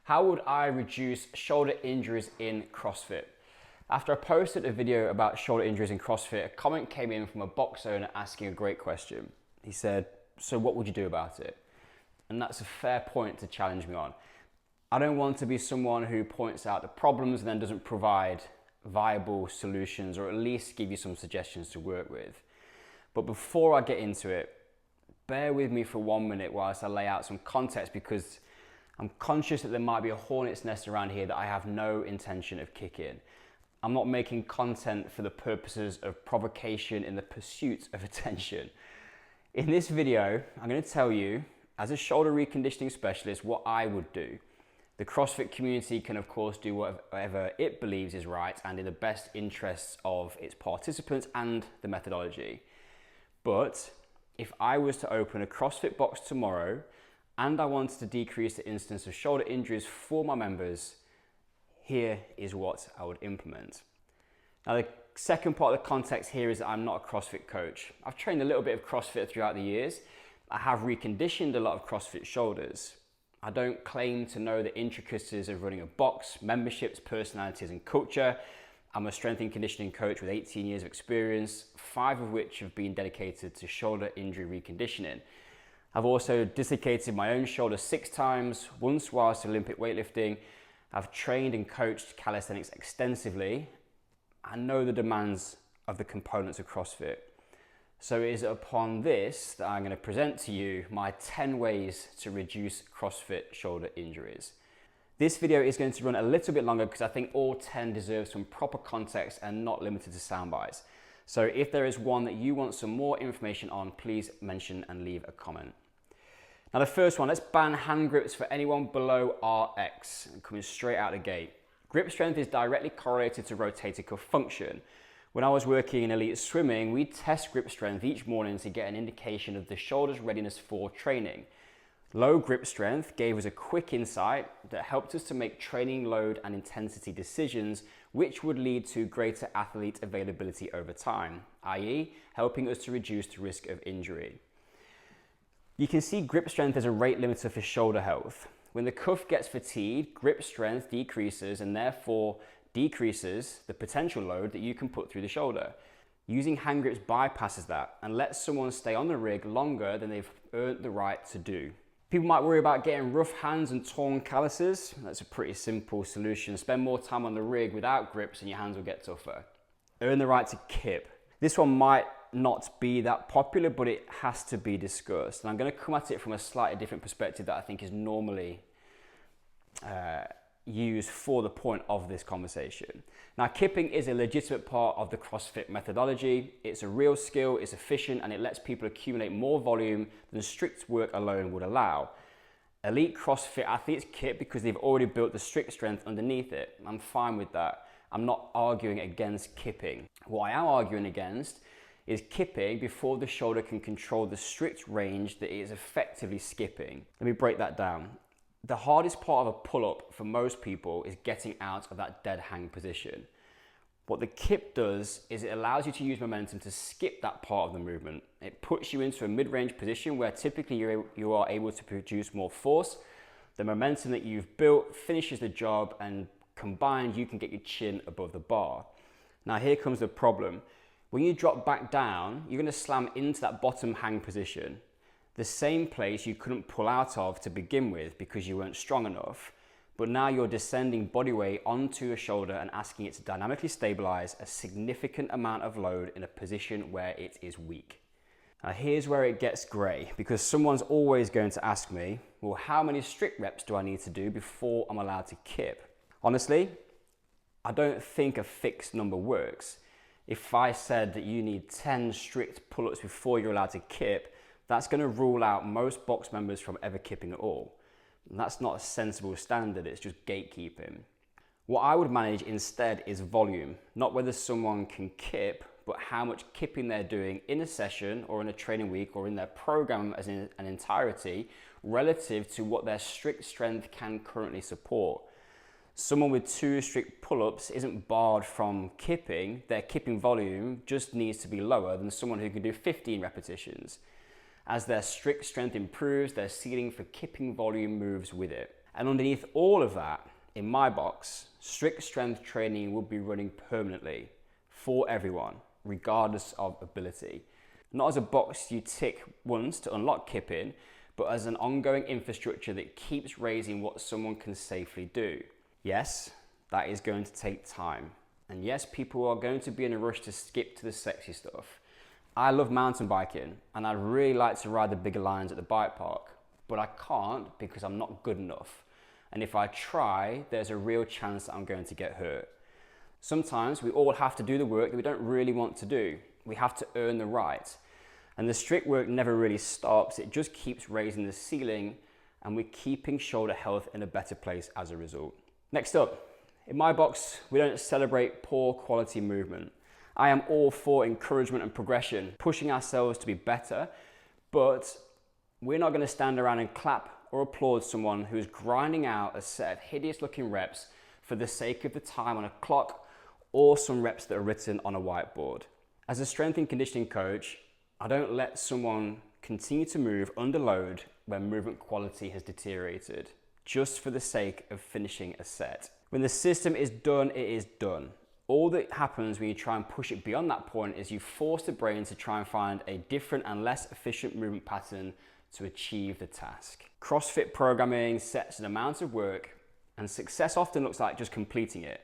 How would I reduce shoulder injuries in CrossFit? After I posted a video about shoulder injuries in CrossFit, a comment came in from a box owner asking a great question. He said, so what would you do about it? And that's a fair point to challenge me on. I don't want to be someone who points out the problems and then doesn't provide viable solutions, or at least give you some suggestions to work with. But before I get into it, bear with me for 1 minute whilst I lay out some context, because I'm conscious that there might be a hornet's nest around here that I have no intention of kicking. I'm not making content for the purposes of provocation in the pursuit of attention. In this video, I'm going to tell you, as a shoulder reconditioning specialist, what I would do. The CrossFit community can, of course, do whatever it believes is right and in the best interests of its participants and the methodology. But if I was to open a CrossFit box tomorrow and I wanted to decrease the incidence of shoulder injuries for my members, here is what I would implement. Now, the second part of the context here is that I'm not a CrossFit coach. I've trained a little bit of CrossFit throughout the years. I have reconditioned a lot of CrossFit shoulders. I don't claim to know the intricacies of running a box, memberships, personalities, and culture. I'm a strength and conditioning coach with 18 years of experience, 5 of which have been dedicated to shoulder injury reconditioning. I've also dislocated my own shoulder 6 times, once whilst Olympic weightlifting. I've trained and coached calisthenics extensively. I know the demands of the components of CrossFit. So it is upon this that I'm going to present to you my 10 ways to reduce CrossFit shoulder injuries. This video is going to run a little bit longer because I think all 10 deserve some proper context and not limited to soundbites. So if there is one that you want some more information on, please mention and leave a comment. Now the first one, let's ban hand grips for anyone below RX. Coming straight out the gate. Grip strength is directly correlated to rotator cuff function. When I was working in elite swimming, we test grip strength each morning to get an indication of the shoulder's readiness for training. Low grip strength gave us a quick insight that helped us to make training load and intensity decisions, which would lead to greater athlete availability over time, i.e. helping us to reduce the risk of injury. You can see grip strength as a rate limiter for shoulder health. When the cuff gets fatigued, grip strength decreases and therefore decreases the potential load that you can put through the shoulder. Using hand grips bypasses that and lets someone stay on the rig longer than they've earned the right to do. People might worry about getting rough hands and torn calluses. That's a pretty simple solution. Spend more time on the rig without grips and your hands will get tougher. Earn the right to kip. This one might not be that popular, but it has to be discussed. And I'm going to come at it from a slightly different perspective that I think is normally used for the point of this conversation. Now, kipping is a legitimate part of the CrossFit methodology. It's a real skill, it's efficient, and it lets people accumulate more volume than strict work alone would allow. Elite CrossFit athletes kip because they've already built the strict strength underneath it. I'm fine with that. I'm not arguing against kipping. What I am arguing against is kipping before the shoulder can control the strict range that it is effectively skipping. Let me break that down. The hardest part of a pull-up for most people is getting out of that dead hang position. What the kip does is it allows you to use momentum to skip that part of the movement. It puts you into a mid-range position where typically you are able to produce more force. The momentum that you've built finishes the job, and combined you can get your chin above the bar. Now here comes the problem. When you drop back down, you're going to slam into that bottom hang position. The same place you couldn't pull out of to begin with because you weren't strong enough, but now you're descending body weight onto a shoulder and asking it to dynamically stabilize a significant amount of load in a position where it is weak. Now here's where it gets grey, because someone's always going to ask me, well, how many strict reps do I need to do before I'm allowed to kip? Honestly, I don't think a fixed number works. If I said that you need 10 strict pull-ups before you're allowed to kip, that's going to rule out most box members from ever kipping at all. And that's not a sensible standard, it's just gatekeeping. What I would manage instead is volume, not whether someone can kip, but how much kipping they're doing in a session or in a training week or in their program as in an entirety relative to what their strict strength can currently support. Someone with 2 strict pull-ups isn't barred from kipping, their kipping volume just needs to be lower than someone who can do 15 repetitions. As their strict strength improves, their ceiling for kipping volume moves with it. And underneath all of that, in my box, strict strength training will be running permanently for everyone, regardless of ability. Not as a box you tick once to unlock kipping, but as an ongoing infrastructure that keeps raising what someone can safely do. Yes, that is going to take time. And yes, people are going to be in a rush to skip to the sexy stuff. I love mountain biking and I'd really like to ride the bigger lines at the bike park, but I can't because I'm not good enough. And if I try, there's a real chance that I'm going to get hurt. Sometimes we all have to do the work that we don't really want to do. We have to earn the right. And the strict work never really stops. It just keeps raising the ceiling and we're keeping shoulder health in a better place as a result. Next up, in my box, we don't celebrate poor quality movement. I am all for encouragement and progression, pushing ourselves to be better, but we're not going to stand around and clap or applaud someone who is grinding out a set of hideous looking reps for the sake of the time on a clock or some reps that are written on a whiteboard. As a strength and conditioning coach, I don't let someone continue to move under load when movement quality has deteriorated, just for the sake of finishing a set. When the system is done, it is done. All that happens when you try and push it beyond that point is you force the brain to try and find a different and less efficient movement pattern to achieve the task. CrossFit programming sets an amount of work, and success often looks like just completing it.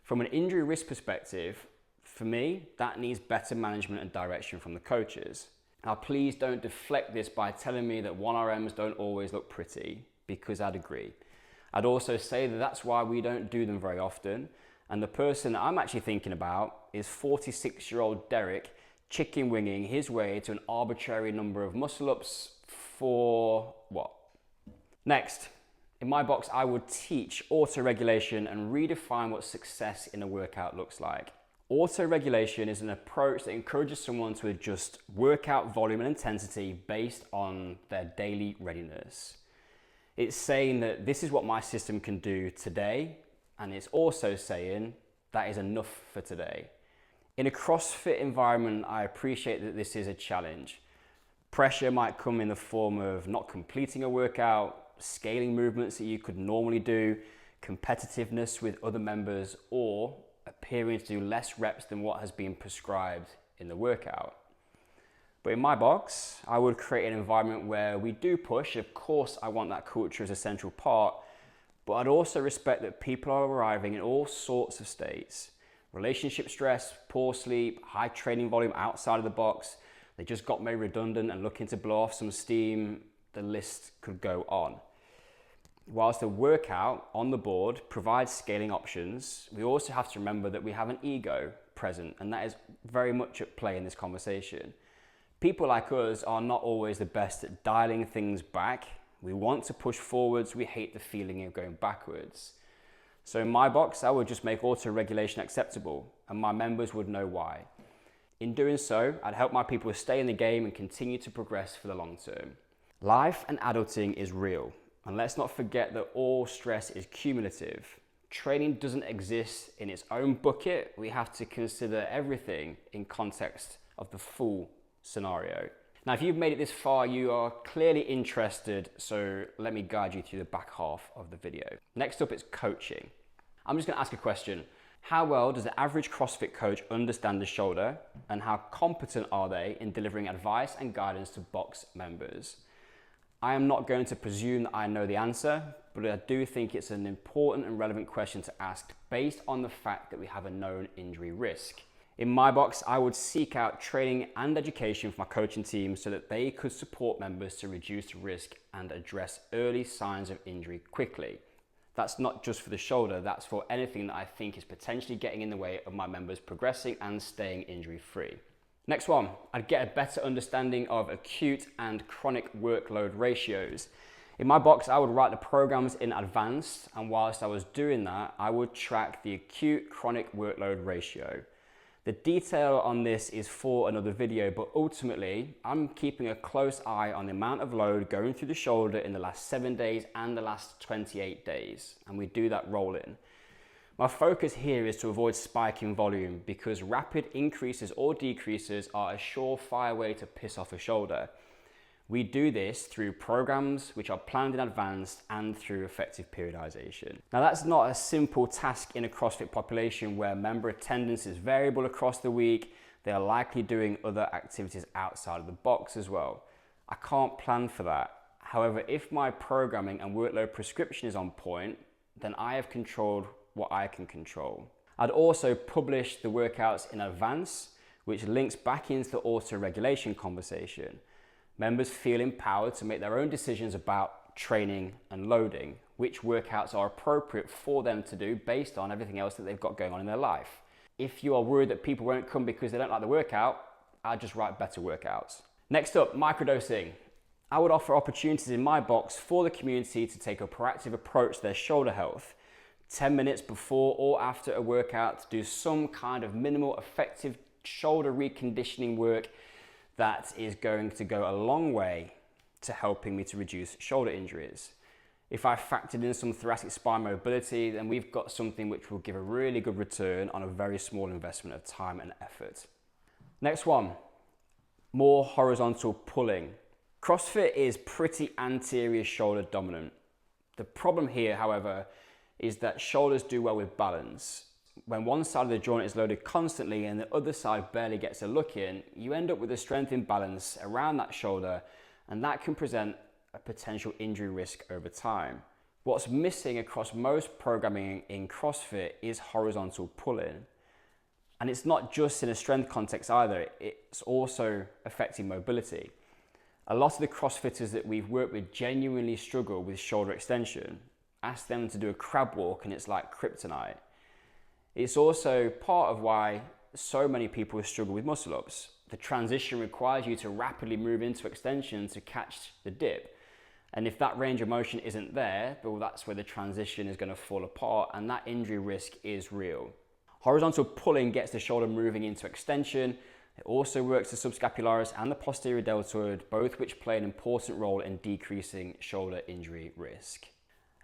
From an injury risk perspective, for me, that needs better management and direction from the coaches. Now, please don't deflect this by telling me that 1RMs don't always look pretty, because I'd agree. I'd also say that that's why we don't do them very often. And the person that I'm actually thinking about is 46-year-old Derek chicken winging his way to an arbitrary number of muscle ups for what? Next, in my box, I would teach auto-regulation and redefine what success in a workout looks like. Auto-regulation is an approach that encourages someone to adjust workout volume and intensity based on their daily readiness. It's saying that this is what my system can do today, and it's also saying that is enough for today. In a CrossFit environment, I appreciate that this is a challenge. Pressure might come in the form of not completing a workout, scaling movements that you could normally do, competitiveness with other members, or appearing to do less reps than what has been prescribed in the workout. But in my box, I would create an environment where we do push. Of course, I want that culture as a central part, but I'd also respect that people are arriving in all sorts of states. Relationship stress, poor sleep, high training volume outside of the box. They just got made redundant and looking to blow off some steam. The list could go on. Whilst the workout on the board provides scaling options, we also have to remember that we have an ego present, and that is very much at play in this conversation. People like us are not always the best at dialing things back. We want to push forwards. We hate the feeling of going backwards. So in my box, I would just make auto-regulation acceptable, and my members would know why. In doing so, I'd help my people stay in the game and continue to progress for the long term. Life and adulting is real, and let's not forget that all stress is cumulative. Training doesn't exist in its own bucket. We have to consider everything in context of the full scenario. Now, if you've made it this far, you are clearly interested, so let me guide you through the back half of the video. Next up is coaching. I'm just going to ask a question. How well does the average CrossFit coach understand the shoulder, and how competent are they in delivering advice and guidance to box members? I am not going to presume that I know the answer, but I do think it's an important and relevant question to ask based on the fact that we have a known injury risk. In my box, I would seek out training and education for my coaching team so that they could support members to reduce risk and address early signs of injury quickly. That's not just for the shoulder, that's for anything that I think is potentially getting in the way of my members progressing and staying injury-free. Next one, I'd get a better understanding of acute and chronic workload ratios. In my box, I would write the programs in advance, and whilst I was doing that, I would track the acute-chronic workload ratio. The detail on this is for another video, but ultimately, I'm keeping a close eye on the amount of load going through the shoulder in the last 7 days and the last 28 days, and we do that roll-in. My focus here is to avoid spiking volume because rapid increases or decreases are a surefire way to piss off a shoulder. We do this through programs which are planned in advance and through effective periodization. Now, that's not a simple task in a CrossFit population where member attendance is variable across the week. They are likely doing other activities outside of the box as well. I can't plan for that. However, if my programming and workload prescription is on point, then I have controlled what I can control. I'd also publish the workouts in advance, which links back into the auto-regulation conversation. Members feel empowered to make their own decisions about training and loading, which workouts are appropriate for them to do based on everything else that they've got going on in their life. If you are worried that people won't come because they don't like the workout, I'll just write better workouts. Next up, microdosing. I would offer opportunities in my box for the community to take a proactive approach to their shoulder health. 10 minutes before or after a workout to do some kind of minimal effective shoulder reconditioning work that is going to go a long way to helping me to reduce shoulder injuries. If I factored in some thoracic spine mobility, then we've got something which will give a really good return on a very small investment of time and effort. Next one, more horizontal pulling. CrossFit is pretty anterior shoulder dominant. The problem here, however, is that shoulders do well with balance. When one side of the joint is loaded constantly and the other side barely gets a look in, you end up with a strength imbalance around that shoulder, and that can present a potential injury risk over time. What's missing across most programming in CrossFit is horizontal pulling. And it's not just in a strength context either, it's also affecting mobility. A lot of the CrossFitters that we've worked with genuinely struggle with shoulder extension. Ask them to do a crab walk and it's like kryptonite. It's also part of why so many people struggle with muscle ups. The transition requires you to rapidly move into extension to catch the dip. And if that range of motion isn't there, well, that's where the transition is going to fall apart and that injury risk is real. Horizontal pulling gets the shoulder moving into extension. It also works the subscapularis and the posterior deltoid, both which play an important role in decreasing shoulder injury risk.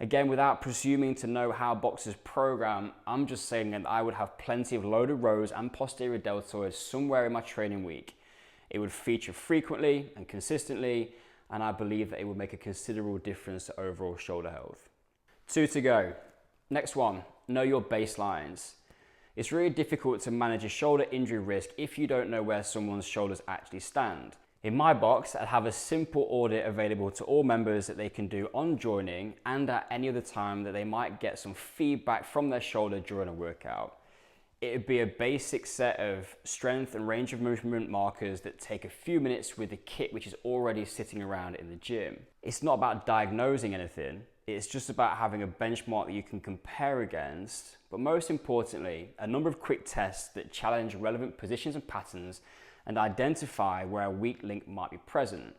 Again, without presuming to know how boxers program, I'm just saying that I would have plenty of loaded rows and posterior deltoids somewhere in my training week. It would feature frequently and consistently, and I believe that it would make a considerable difference to overall shoulder health. 2 to go. Next one, know your baselines. It's really difficult to manage a shoulder injury risk if you don't know where someone's shoulders actually stand. In my box, I'd have a simple audit available to all members that they can do on joining and at any other time that they might get some feedback from their shoulder during a workout. It would be a basic set of strength and range of movement markers that take a few minutes with the kit which is already sitting around in the gym. It's not about diagnosing anything, it's just about having a benchmark that you can compare against, but most importantly, a number of quick tests that challenge relevant positions and patterns and identify where a weak link might be present.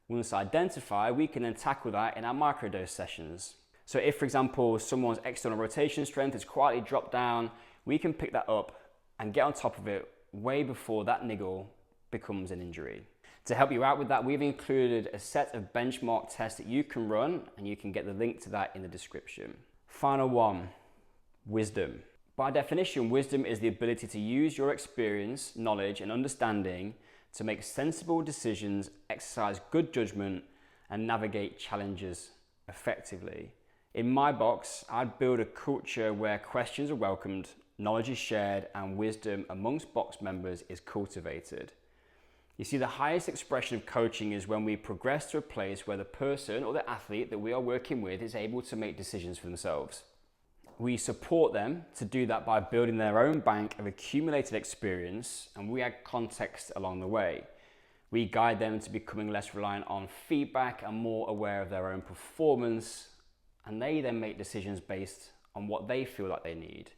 Once identified, we can then tackle that in our microdose sessions. So if, for example, someone's external rotation strength is quietly dropped down, we can pick that up and get on top of it way before that niggle becomes an injury. To help you out with that, we've included a set of benchmark tests that you can run, and you can get the link to that in the description. Final one, wisdom. By definition, wisdom is the ability to use your experience, knowledge, and understanding to make sensible decisions, exercise good judgment, and navigate challenges effectively. In my box, I'd build a culture where questions are welcomed, knowledge is shared, and wisdom amongst box members is cultivated. You see, the highest expression of coaching is when we progress to a place where the person or the athlete that we are working with is able to make decisions for themselves. We support them to do that by building their own bank of accumulated experience, and we add context along the way. We guide them to becoming less reliant on feedback and more aware of their own performance, and they then make decisions based on what they feel like they need.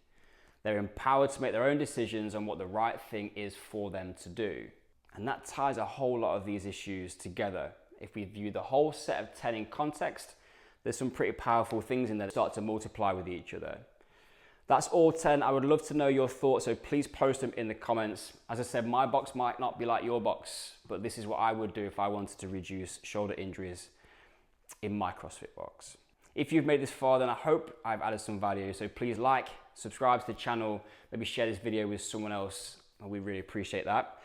They're empowered to make their own decisions on what the right thing is for them to do. And that ties a whole lot of these issues together. If we view the whole set of 10 in context, there's some pretty powerful things in there that start to multiply with each other. That's all 10. I would love to know your thoughts, so please post them in the comments. As I said, my box might not be like your box, but this is what I would do if I wanted to reduce shoulder injuries in my CrossFit box. If you've made this far, then I hope I've added some value. So please like, subscribe to the channel, maybe share this video with someone else. We really appreciate that.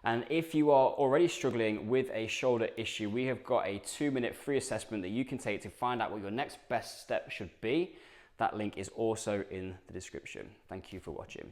And if you are already struggling with a shoulder issue, we have got a 2-minute free assessment that you can take to find out what your next best step should be. That link is also in the description. Thank you for watching.